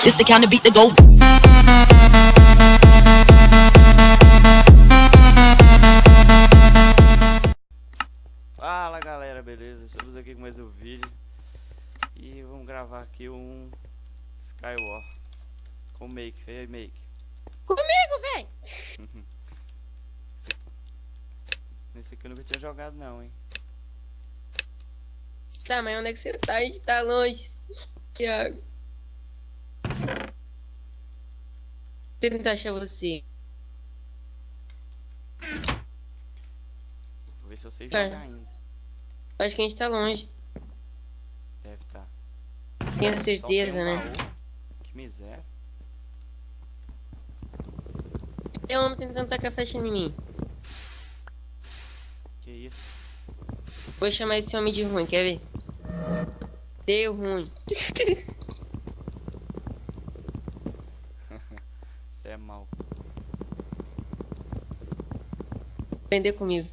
It's the kind of beat that go. Fala galera, beleza? Estamos aqui com mais um vídeo e vamos gravar aqui um Skywar com o Make. E aí, Make? Comigo, véi! Nesse aqui eu nunca tinha jogado não, hein? Tá, mas onde é que você tá? A gente tá longe. Thiago. Vou tentar achar você. Vou ver se eu sei Tá. jogar ainda. Acho que a gente tá longe. Deve estar. Tenho certeza, né? Que miséria. Tem um homem tentando tacar flecha em mim. Que isso? Vou chamar esse homem de ruim, quer ver? Deu ruim. Você é mau. Aprender comigo.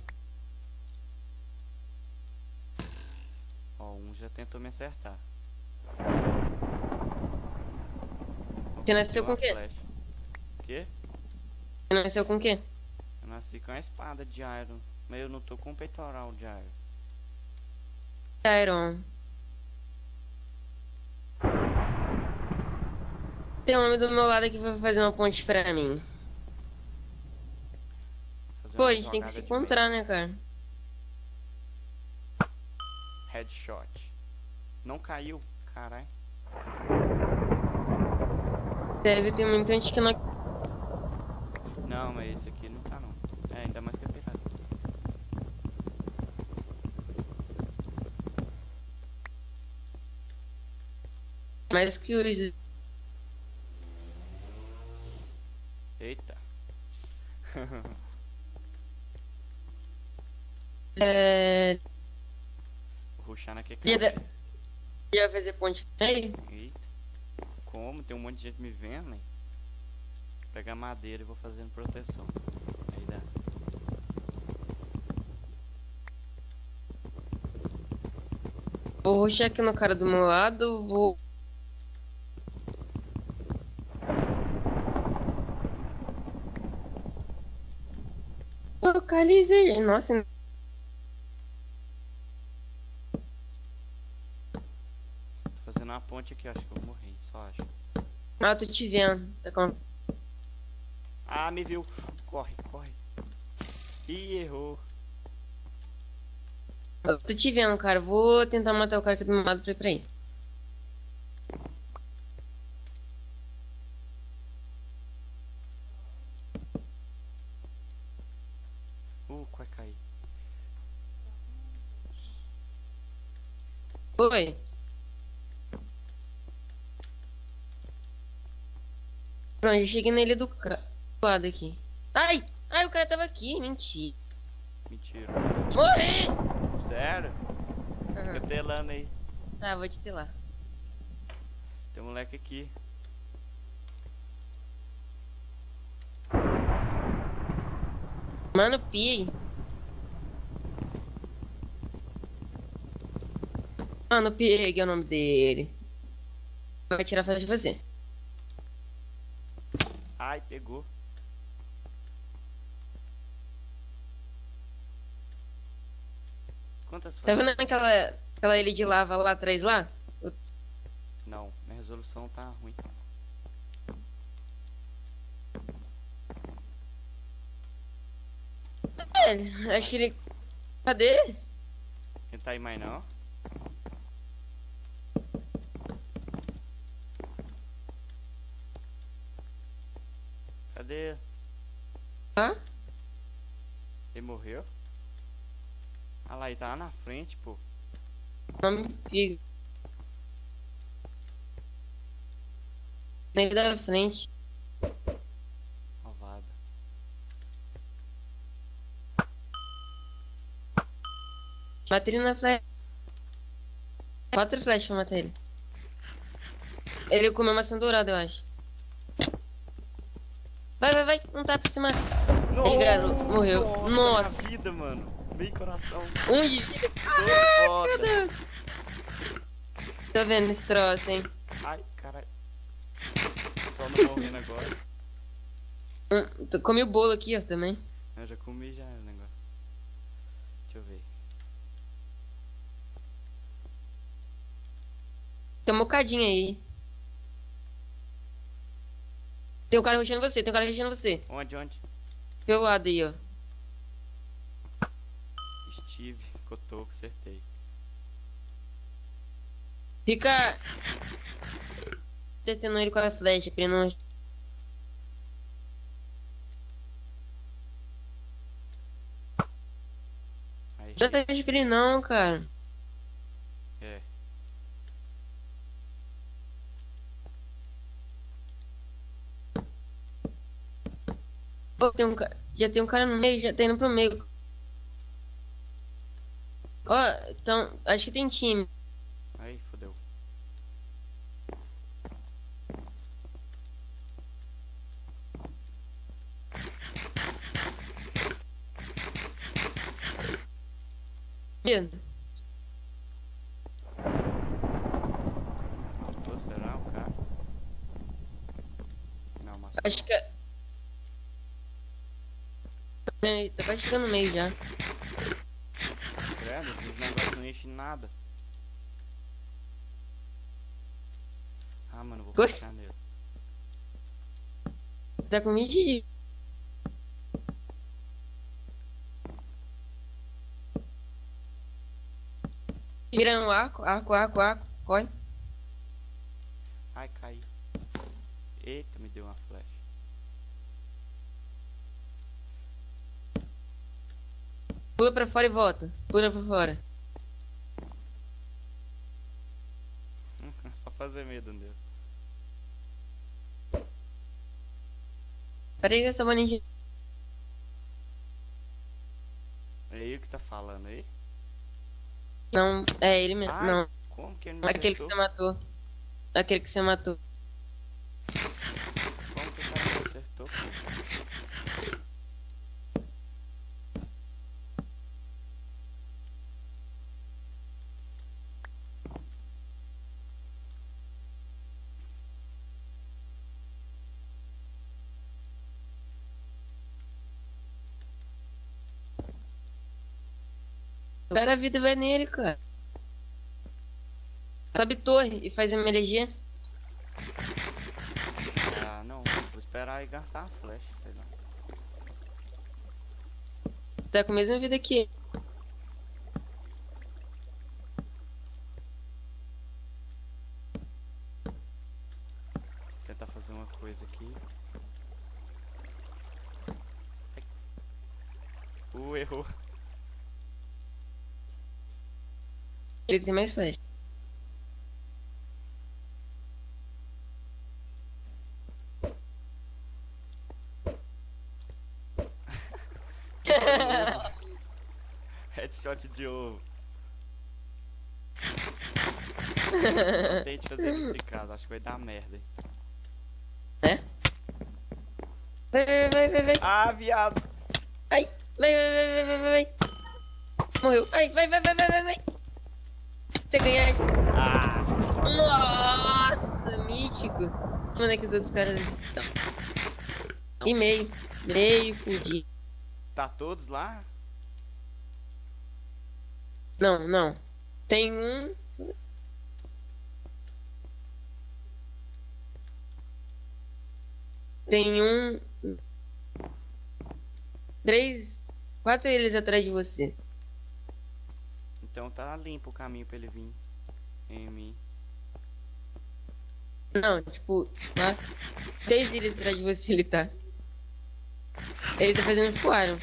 Ó, um já tentou me acertar. Você nasceu com o quê? Flecha. Quê? Você nasceu com o quê? Eu nasci com a espada de Iron, mas eu não tô com o peitoral de Iron. Tyron. Tem um homem do meu lado aqui que vai fazer uma ponte pra mim. Fazer Pô, uma a gente tem que jogada se de encontrar, mace. né, cara? Headshot. Não caiu, caralho. Deve ter muita gente que não... Não, mas esse aqui não tá não. É, ainda mais que é pirata. Mais que os... Eita. Vou rushar naquele cara. Já fazer ponte aí? Eita. Como? Tem um monte de gente me vendo, né? Vou pegar madeira e vou fazendo proteção. Aí dá. Vou rushar aqui no cara do meu lado, vou... Localizei, nossa... Tô fazendo uma ponte aqui, acho que eu vou morrer, só acho. Ah, tô te vendo, tá com... Ah, me viu. Corre, corre. Ih, errou. Eu tô te vendo, cara, vou tentar matar o cara aqui do meu lado pra ir pra aí. Vai cair. Oi. Pronto, eu cheguei nele do lado aqui. Ai! Ai, o cara tava aqui, mentira. Mentira. Morri! Sério? Aham. Fica telando aí. Tá, vou te ter lá. Tem um moleque aqui. Mano, Pi. Mano, Pig é o nome dele. Vai tirar foto de você. Ai, pegou. Quantas Tá fotos? vendo aquela ilha de lava lá atrás lá? Não, minha resolução tá ruim. É, acho que ele... Cadê? Quem tá aí mais não? Cadê? Hã? Ele morreu? Ah lá, ele tá lá na frente, pô. Nome Pig. Nem da frente. Malvada. Matei ele na flecha. 4 flechas pra matar ele. Ele comeu maçã dourada, eu acho. Vai, vai, vai. Não tá pra cima. Ei, garoto, morreu. Nossa. Minha vida, mano. Meio coração. Um de vida. Sou Meu foda. Deus. Tô vendo esse troço, hein. Ai, caralho. só não morrendo agora. Comi o bolo aqui, ó, também. Eu já comi já o negócio. Deixa eu ver. Tem um bocadinho aí. Tem um cara rushando você, tem um cara rushando você. Onde? Pelo lado aí, ó. Steve, Cotoco, acertei. Fica... Descendo ele com a flecha, pra ele não... Aí, Não dá pra ele não, cara. é. Pô, tem um cara... Já tem um cara no meio, já tá indo pro meio. Ó, então... Acho que tem time. Aí, fodeu. Vendo? Matou, será o cara? Não, mas Acho que... Tá quase chegando no meio já. credo, esses negócios não enchem nada. Ah, mano, vou Oi? puxar nele. Tá com mid. Virando arco. Corre. Ai, caí. Eita, me deu uma flecha. Pula pra fora e volta. Pula pra fora. Só fazer medo dele. Peraí que essa bolinha. É ele que tá falando aí? Não, é ele mesmo. Ai, Não, como que ele me aquele que acertou? você matou. Aquele que você matou. Como que o cara me acertou? O cara a vida vai nele, cara. Sobe torre e faz MLG. Ah, não. Vou esperar e gastar as flechas, sei lá. Tá com a mesma vida que ele. Vou tentar fazer uma coisa aqui. Ai. Errou. Ele tem mais flash. Headshot de ovo. Não tente fazer isso em casa, acho que vai dar merda. Hein? É? Vai. Ah, viado! Ai, vai. Morreu. Ai, vai. Você ganha. Ah! Nossa, mítico. Onde é que os outros caras estão? E meio, fudi. Tá todos lá? Não. Tem um. Tem um. 3, 4 eles atrás de você. Então tá limpo o caminho pra ele vir em mim. Não, tipo, 6 eles atrás de você ele tá. Ele tá fazendo fuaram.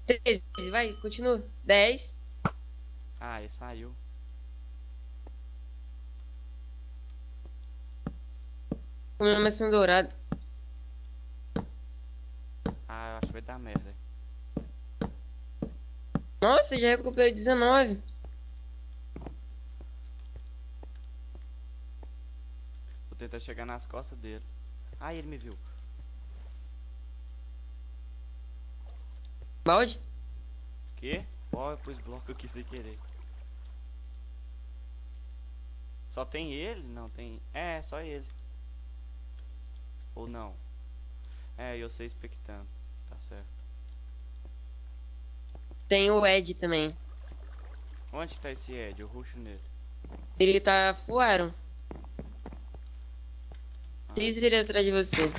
13, vai, continua. 10. Ah, ele saiu. Comeu uma maçã dourada. Ah, eu acho que vai dar merda. Nossa, já recuperou 19. Vou tentar chegar nas costas dele. Ah, ele me viu. Balde? Quê? Ó, eu pus bloco aqui sem querer. Só tem ele? Não tem. É, só ele. Ou não? É, eu sei expectando. Tá certo. Tem o Ed também. Onde tá esse Ed? Eu ruxo nele. Ele tá full Iron. Ah. 3 ele atrás de você.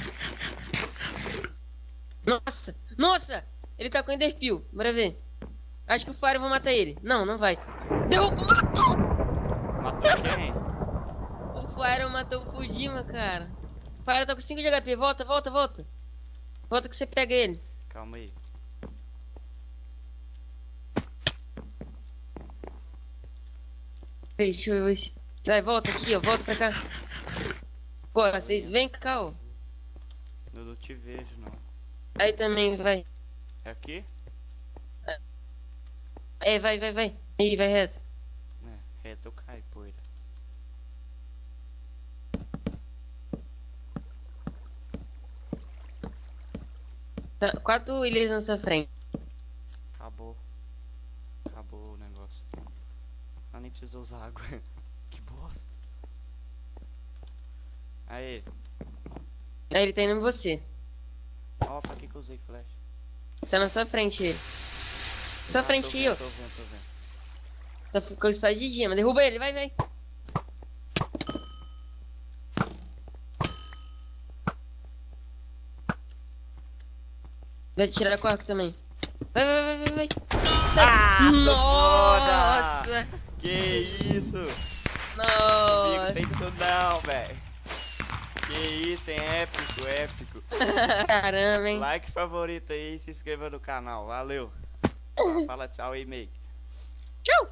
Nossa! Nossa! Ele tá com Enderpeel. Bora ver. Acho que o Fire vai matar ele. Não, não vai. Derrubou! Matou! Matou quem? O Fire matou o Fujima, cara. O Fire tá com 5 de HP. Volta, volta, volta. Volta que você pega ele. Calma aí. Deixa eu ver. Vai, volta aqui, ó. Volta pra cá. Pô, vocês vem cá, ó. Eu não te vejo, não. Aí também, vai. É aqui? É, vai, vai, vai. Aí, vai reto. É, reto eu caio, poeira. Tá, 4 ilhas na sua frente. Acabou. Acabou o negócio. Ah, nem precisou usar água. Que bosta. Aí. Aí ele tá indo em você. Ó, pra que eu usei flash? Tá na sua frente ele. Sua frente aí, ó. Tô vendo, tô vendo. Tá com a espadinha, mas derruba ele, vai, vai. Vai tirar a corda também. Vai, vai, vai, vai, vai. Ah, Nossa! Que isso? Nossa! Não tem isso não, velho. Que isso, hein? Épico, épico. Caramba, hein? Like, favorito aí e se inscreva no canal. Valeu. Fala tchau aí, Make. Tchau!